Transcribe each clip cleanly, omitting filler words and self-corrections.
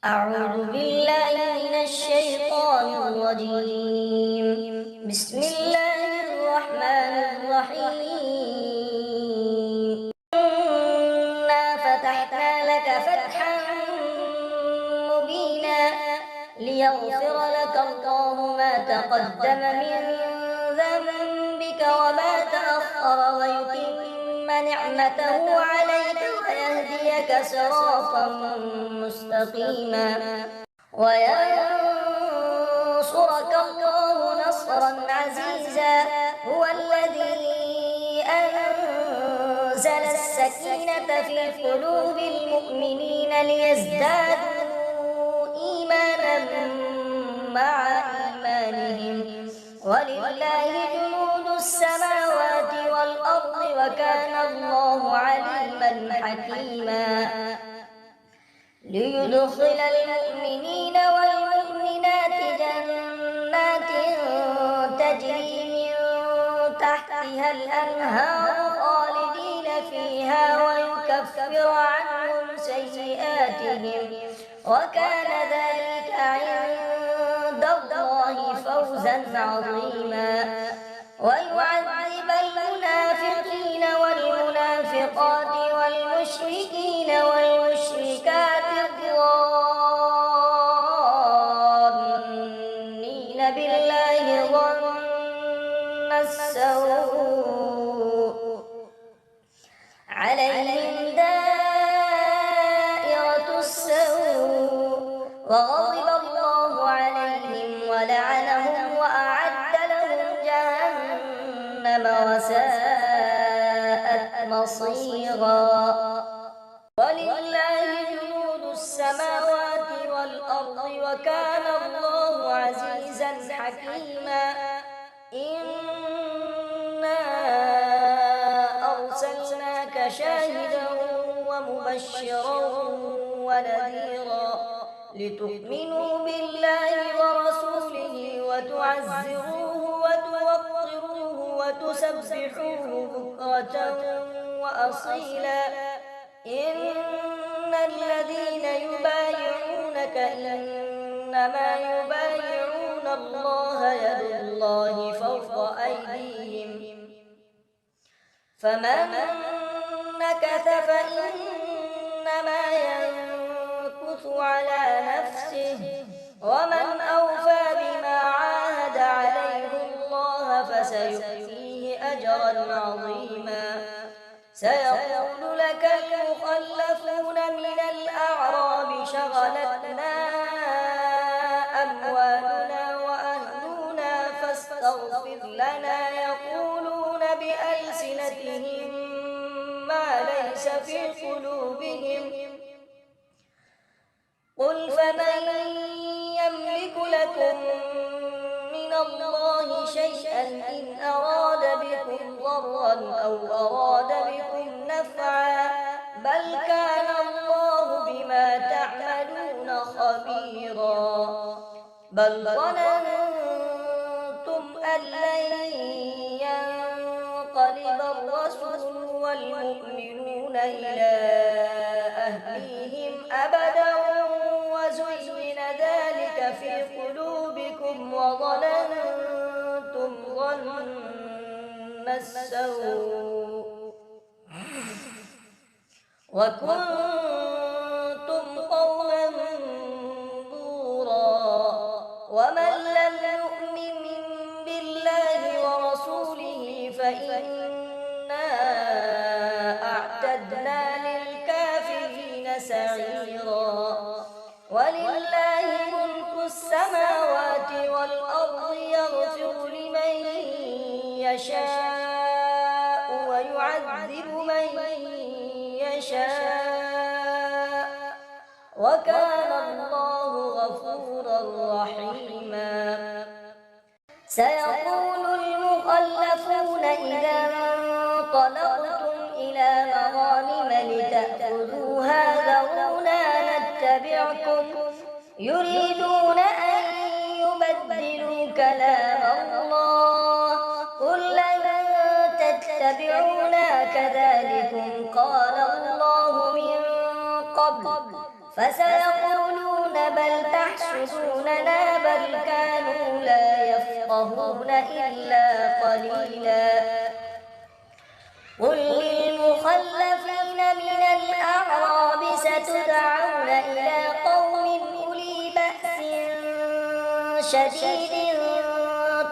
أعوذ بالله من الشيطان الرجيم. بسم الله الرحمن الرحيم. إنا فتحنا لك فتحا مبينا ليغفر لك الله ما تقدم من ذنبك وما تأخر ويتم نعمته عليك ويهديك صراطا مستقيما وينصرك الله نصرا عزيزا. هو الذي أنزل السكينة في قلوب المؤمنين ليزدادوا إيمانا مع إيمانهم ولله جنود السماوات والأرض وكان الله عليما حكيما. ليدخل المؤمنين والمؤمنات جنات تجري من تحتها الأنهار خالدين فيها ويكفر عنهم سيئاتهم وكان ذلك عند الله فوزا عظيما. ويعذب المنافقين والمنافقات والمشركين والمشركات الظانين بالله ظن السوء عليهم دائرة السوء وغضب الله عليهم ولعنهم وأعد لهم جهنم وساءت مصيرا. ولله جنود السماوات والأرض وكان الله عزيزا حكيما. إنا أرسلناك شاهدا ومبشرا ونذيرا لتؤمنوا بالله ورسوله وتعزروه وتوقروه وتسبحوه بكرة وأصيلا. إن الذين يبايعونك إنما يبايعون الله يد الله فوق أيديهم فمن نكث فإنما ينكث على نفسه ومن أوفى بما عاهد عليه الله فسيؤتيه أجرا عظيما. سيقول لك المخلفون من الأعراب شغلتنا أموالنا وأهلنا فاستغفر لنا يقولون بألسنتهم ما ليس في قلوبهم قل فمن يملك لكم من الله شيئا إن أراد بكم ضرا أو أراد بكم نفعا بل كان الله بما تعملون خبيرا. بل ظننتم أن لن ينقلب الرسول والمؤمنون إلى أهليهم أبدا وزين ذلك في قلوبكم وظننتم ظن السوء وكنتم قوما بورا. ومن لم يؤمن بالله ورسوله فإنا أعتدنا للكافرين سعيرا. ولله ملك السماوات والأرض يغفر لمن يشاء ويعذب من يشاء وكان الله غفورا رحيما. سيقول المخلفون إذا انطلقتم إلى مغانم لتأخذوها ذرونا نتبعكم يريدون أن يبدلوا كلام الله قل لن تتبعونا كذلكم قال الله من قبل فسيقولون بل تحسدوننا بل كانوا لا يفقهون إلا قليلا قل للمخلفين من الأعراب ستدعون إلى قوم أولي بأس شديد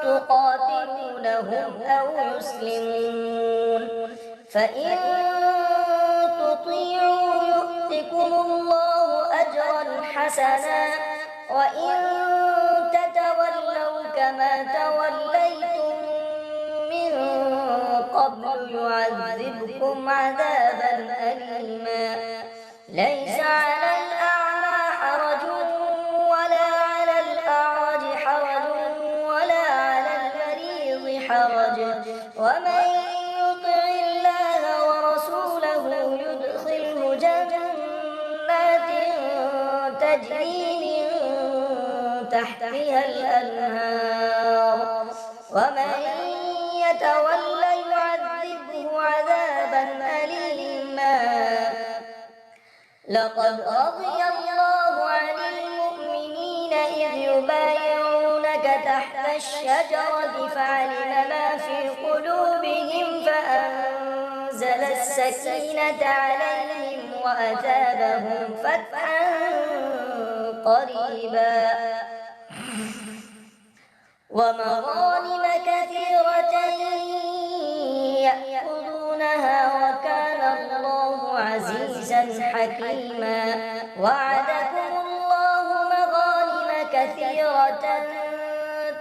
تقاتلونهم أو يسلمون فإن تطيعوا يؤتكم الله أجرا حسنا وإن تتولوا كما توليتم من قبل يعذبكم عذابا أليما ليس على الأعمى حرج ولا على الأعرج حرج ولا على المريض حرج ومن يطع الله ورسوله يدخله جنات تجري من تحتها الأنهار ومن يتولى يعذبه عذابا أليما لقد رضي الله عن المؤمنين إذ يبايعونك تحت الشجرة فعلم ما في قلوبهم فأنزل السكينة عليهم وأثابهم فتحا قريبا ومغانم كثيرة يأخذونها وكان الله عزيزا حكيما وعدكم الله مغانم كثيرة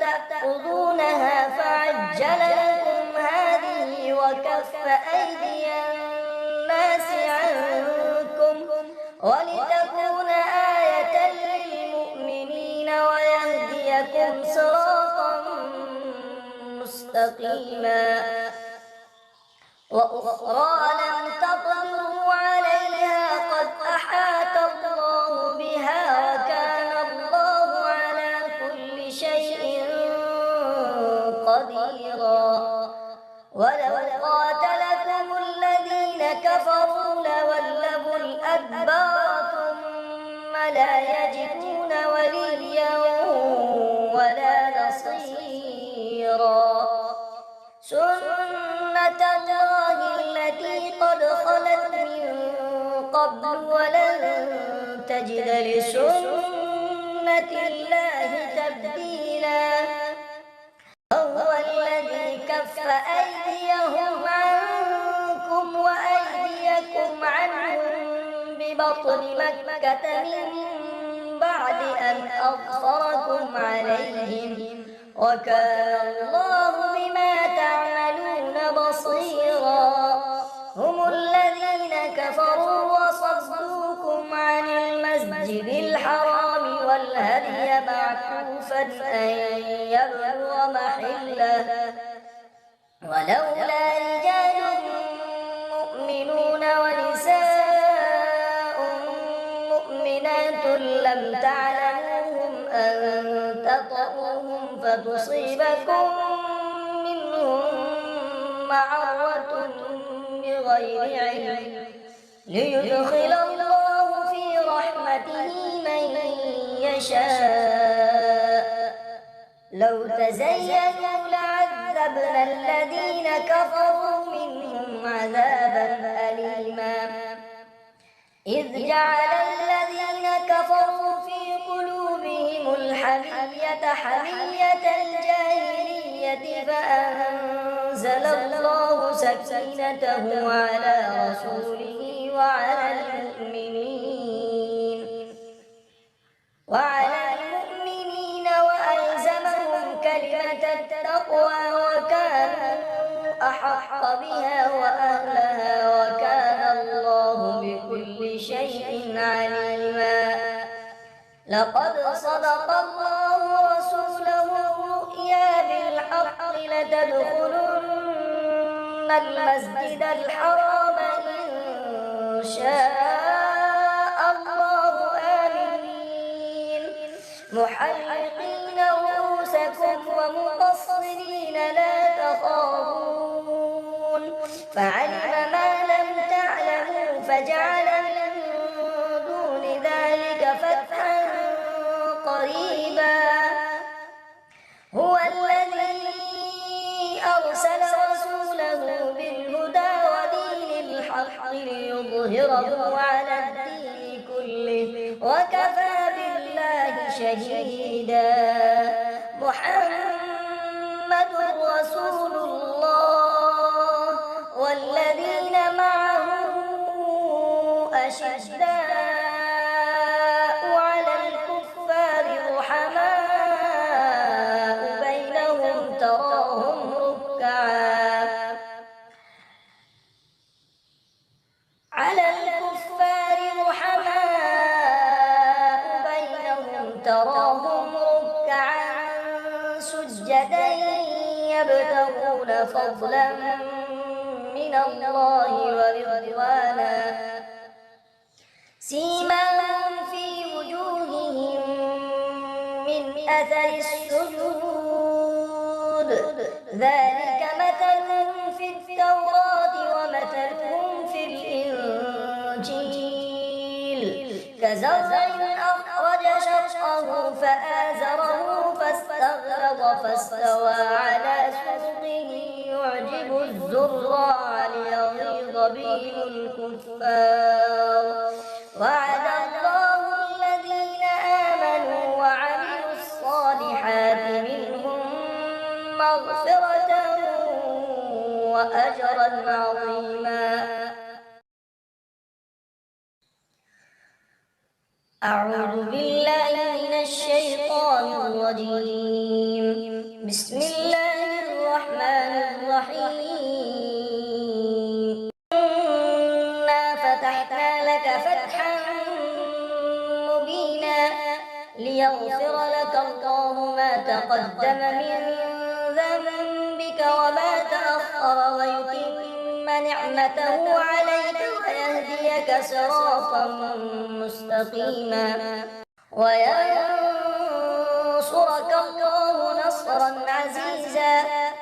تأخذونها فعجل لكم هذه وكف أيدي الناس عنكم ولتكون آية للمؤمنين ويهديكم صراطا مستقيما وأخرى لم تقدروا عليها قد أحاط الله بها وكان الله على كل شيء قديرا ولو قاتلكم الذين كفروا لولوا الأدبار ثم لا يجدون وليا ولا نصيرا سنة الله التي قد خلت من قبل ولن تجد لسنة الله تبديلا وهو الذي كف أيديهم عنكم وأيديكم عنهم ببطن مكة من بعد أن أظفركم عليهم وكان الله بما تعملون بصيرا هم الذين كفروا وصدوكم عن المسجد الحرام والهدي معكوفا أن يبلغ محله ولولا رجال مؤمنون ونساء مؤمنات لم تعلموهم أن تطؤوهم فتصيبكم منهم معرة بغير علم ليدخل الله في رحمته من يشاء لو تزينوا لعذبنا الذين كفروا منهم عذابا أليما إذ جعل الذين كفروا في قلوبهم الحمية حمية الجاهلية فأنزل الله سكينته على رسوله وعلى المؤمنين وألزمهم كلمة التقوى وكانوا أحق بها وأهلها وكان الله بكل شيء عليما لقد صدق الله رسوله الرؤيا بالحق لتدخلن المسجد الحرام إن شاء الله آمنين محلقين رؤوسكم ومقصرين لا تخافون فعلم ما لم تعلموا فجعل من دون ذلك فتحا ليظهره على الدين كله وكفى بالله شهيدا. محمد رسول الله والذين معه أشداء على الكفار رحماء بينهم تراهم ركعا سجدا يبتغون فضلا من الله ورضوانا سيماهم في وجوههم من أثر السجود ذلك مثلهم في التوراة ومثلهم في الإنجيل كزرع أخرج شطأه فآزره فاستغلظ فاستوى على سوقه يعجب الزراع ليغيظ بهم الكفار. وعد الله الذين آمنوا وعملوا الصالحات منهم مغفرة وأجرا عظيما. أعوذ بالله من الشيطان الرجيم. بسم الله الرحمن الرحيم. إنا فتحنا لك فتحا مبينا ليغفر لك الله ما تقدم من ذنبك وما تأخر ويتم نعمته عليك ويهديك صراطا مستقيما وينصرك الله نصرا عزيزا.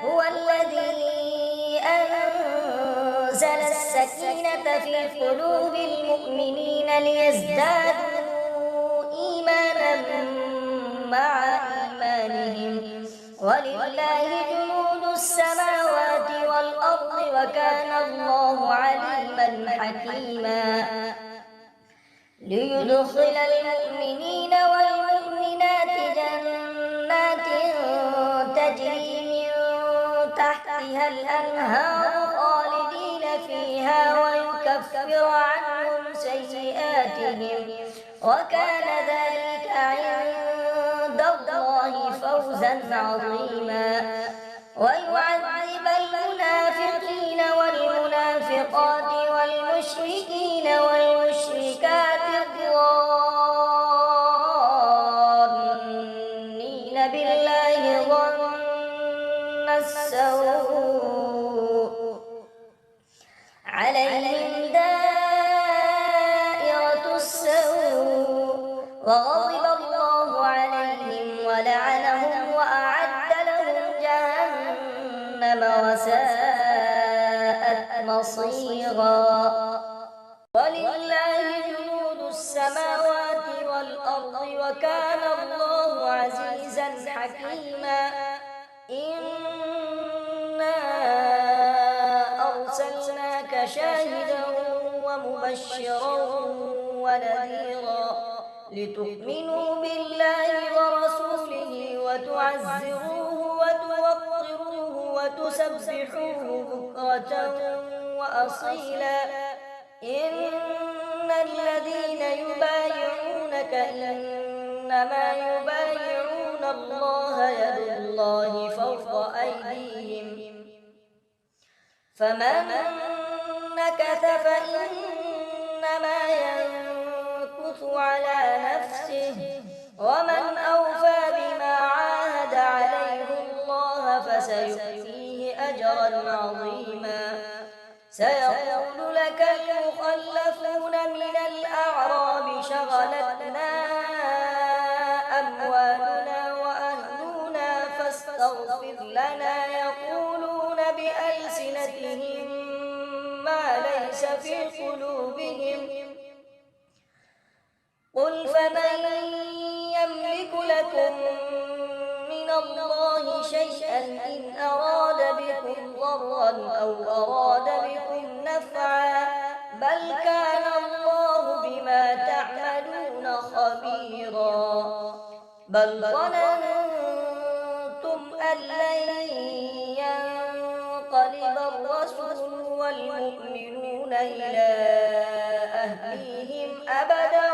هو الذي أنزل السكينة في قلوب المؤمنين ليزدادوا إيمانا مع إيمانهم ولله جنود السماوات والأرض وكان الله عليما حكيما. ليدخل المؤمنين والمؤمنات جنات تجري من تحتها الأنهار خالدين فيها ويكفر عنهم سيئاتهم وكان ذلك عند الله فوزا عظيما. ويعذب المنافقين والمنافقات والمشركين والمشركات الظانين بالله ظن السوء عليهم دائرة السوء وغضب الله عليهم ولعنهم وأعد لهم جهنم وساءت مصيرا. ولله جنود السماوات والأرض وكان الله عزيزا حكيما. إنا أرسلناك شاهدا ومبشرا ونذيرا لتؤمنوا بالله ورسوله وتعزروه وتوقروه وتسبحوه بكرة وأصيلا. إن الذين يبايعونك إنما يبايعون الله يد الله فوق أيديهم فمن نكث فإنما ينكث على نفسه ومن أوفى بما عاهد عليه الله فسيؤتيه أجرا عظيما. سيقول لك المخلفون من الأعراب شغلتنا أموالنا وأهلنا فاستغفر لنا يقولون بألسنتهم ما ليس في قلوبهم قل فمن يملك لكم من الله شيئا إن أراد بكم ضرا أو أراد بكم نفعا بل كان الله بما تعملون خبيرا بل ظننتم أن لن ينقلب الرسول والمؤمنون إلى أهليهم أبدا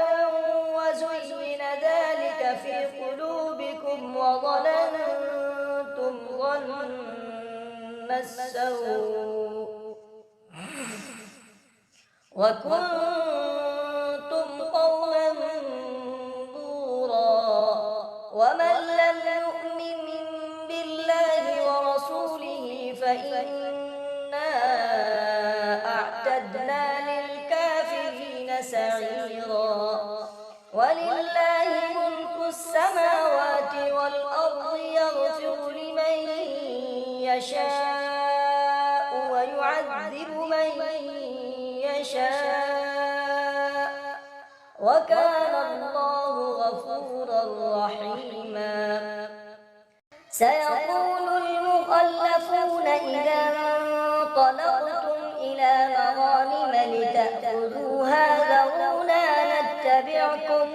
وزين ذلك في قلوبكم وظننتم ظن السوء وكنتم قوما بورا ومن لم يؤمن بالله ورسوله فإنا أعتدنا للكافرين سعيرا ولله ملك السماوات والأرض يغفر لمن يشاء ويعذب من يشاء وكان الله غفورا رحيما سيقول المخلفون إذا انطلقتم إلى مغانم لتأخذوها ذرونا نتبعكم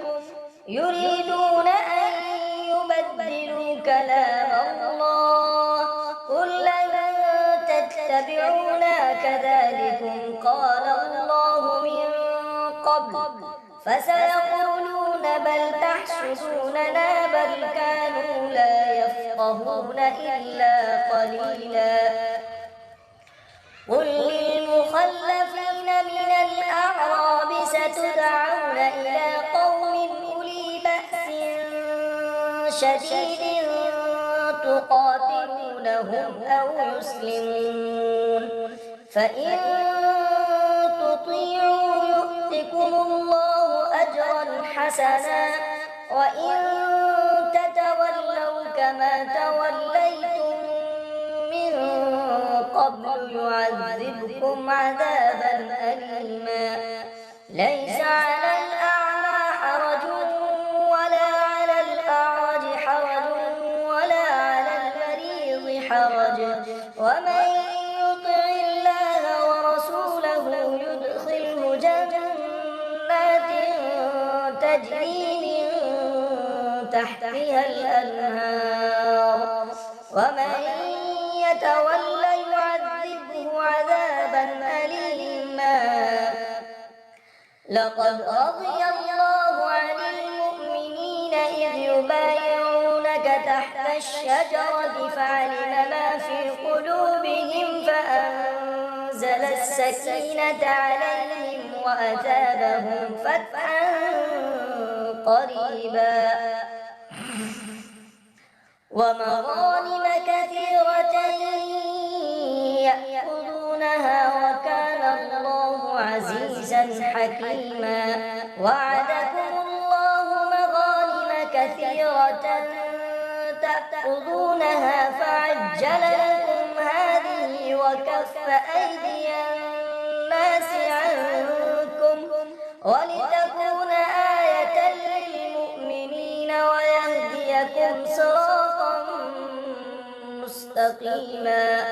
يريدون أن يبدلوا كلام الله قل لن تتبعونا كذلكم قال الله من قبل فسيقولون بل تحسدوننا بل كانوا لا يفقهون إلا قليلا قل للمخلفين من الأعراب ستدعون إلى قوم أولي بأس شديد تقاتلونهم أو يسلمون فإن تطيعوا يؤتكم الله أجرا حسنا وإن تتولوا كما توليتم من قبل يعذبكم عذابا أليما ليس على الأعمى حرج ولا على الأعرج حرج ولا على المريض حرج ومن يطع الله ورسوله يدخله جنات تجري من تحتها الأنهار ومن يتولى يعذبه عذابا أليما لقد رضي الله عن المؤمنين إذ يبايعونك تحت الشجرة فعلم ما في قلوبهم فأنزل السكينة عليهم وأثابهم فتحا قريبا ومغانم كثيرة يأخذونها وكان الله عزيزا حكيما وعدكم الله مغانم كثيرة تأخذونها فعجل لكم هذه وكف أيدي الناس عنكم ولتكون آية للمؤمنين ويهديكم صراطا مستقيما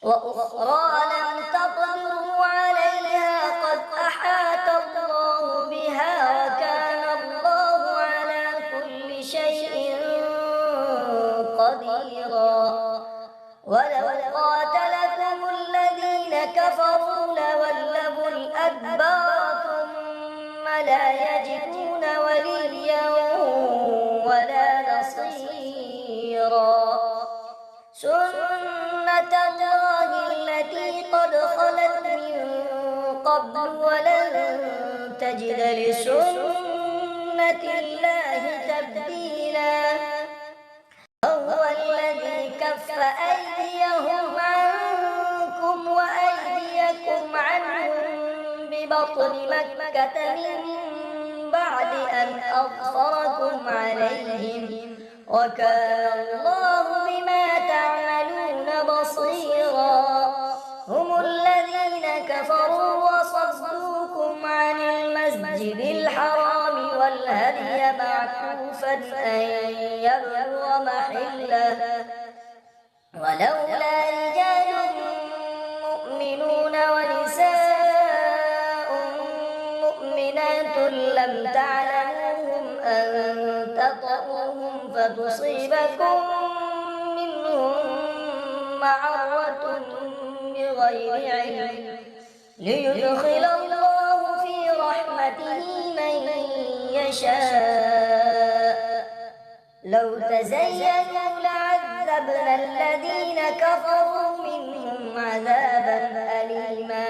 وأخرى لم تقدروا عليها قد أحاط الله بها وكان الله على كل شيء قديرا ولو قاتلكم الذين كفروا لولوا الأدبار ثم لا يجدون وليا ولا نصيرا سنة الله التي قد خلت من قبل ولن تجد لسنة الله تبديلا هو الذي كف أيديهم عنكم وأيديكم عنهم ببطن مكة من بعد أن أظفركم عليهم وكان الله بما تعملون بصيرا هم الذين كفروا وصدوكم عن المسجد الحرام والهدي معكوفا أن يبلغ محله ولولا رجال مؤمنون ونساء لم تعلموهم أن تطؤوهم فتصيبكم منهم معرة بغير علم ليدخل الله في رحمته من يشاء. لو تزينوا لعذبنا الذين كفروا منهم عذابا أليما.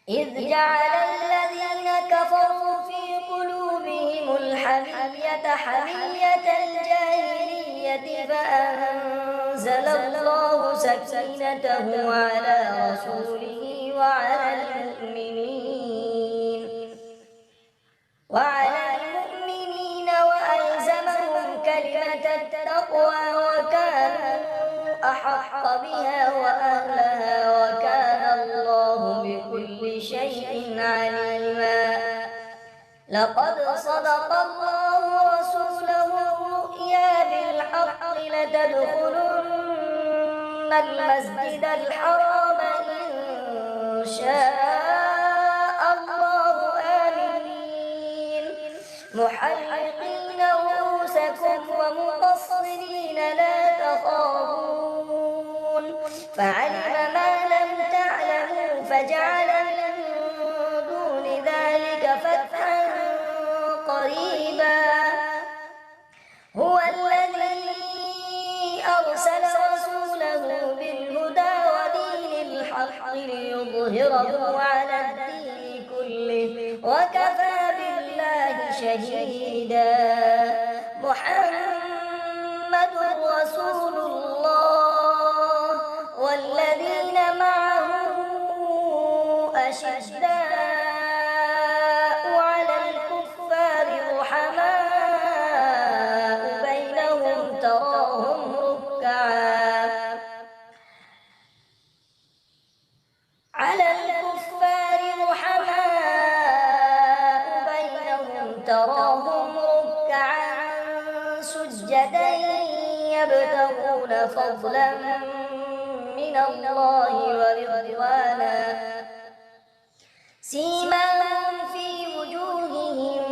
إذ جعل الذين كفروا في قلوبهم الحمية حمية الجاهلية فأنزل الله سكينته على رسوله وعلى المؤمنين وألزمهم كلمة التقوى وكانوا أحق بها وأهلها وكان الله بكل شيء عليما. لقد صدق الله رسوله الرؤيا بالحق لتدخلن المسجد الحرام إن شاء الله آمنين محلقين رؤوسكم ومقصرين لا تخافون فعلم ما لم تعلموا فجعل من دون ذلك فتحا قريبا. هو الذي أرسل رسوله بالهدى ودين الحق ليظهره على الدين كله وكفى بالله شهيدا. محمد رسول الله والذين معه أشداء على الكفار رحماء بينهم تراهم ركعا سجدا يبتغون فضلا من الله ورضوانا سيماهم في وجوههم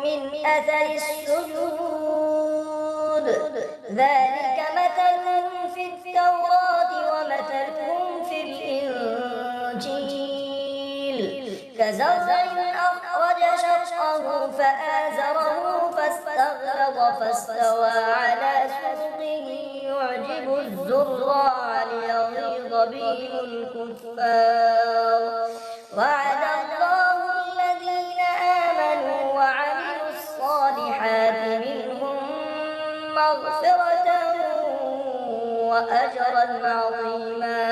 من أثر السجود ذلك مثلهم في التوراة ومثلهم في الإنجيل كزرع أخرج شطأه فآزره فاستغلظ فاستوى على سوقه يعجب الزراع ليغيظ بهم الكفار. وعد الله الذين آمنوا وعملوا الصالحات منهم مغفرة وأجرا عظيما.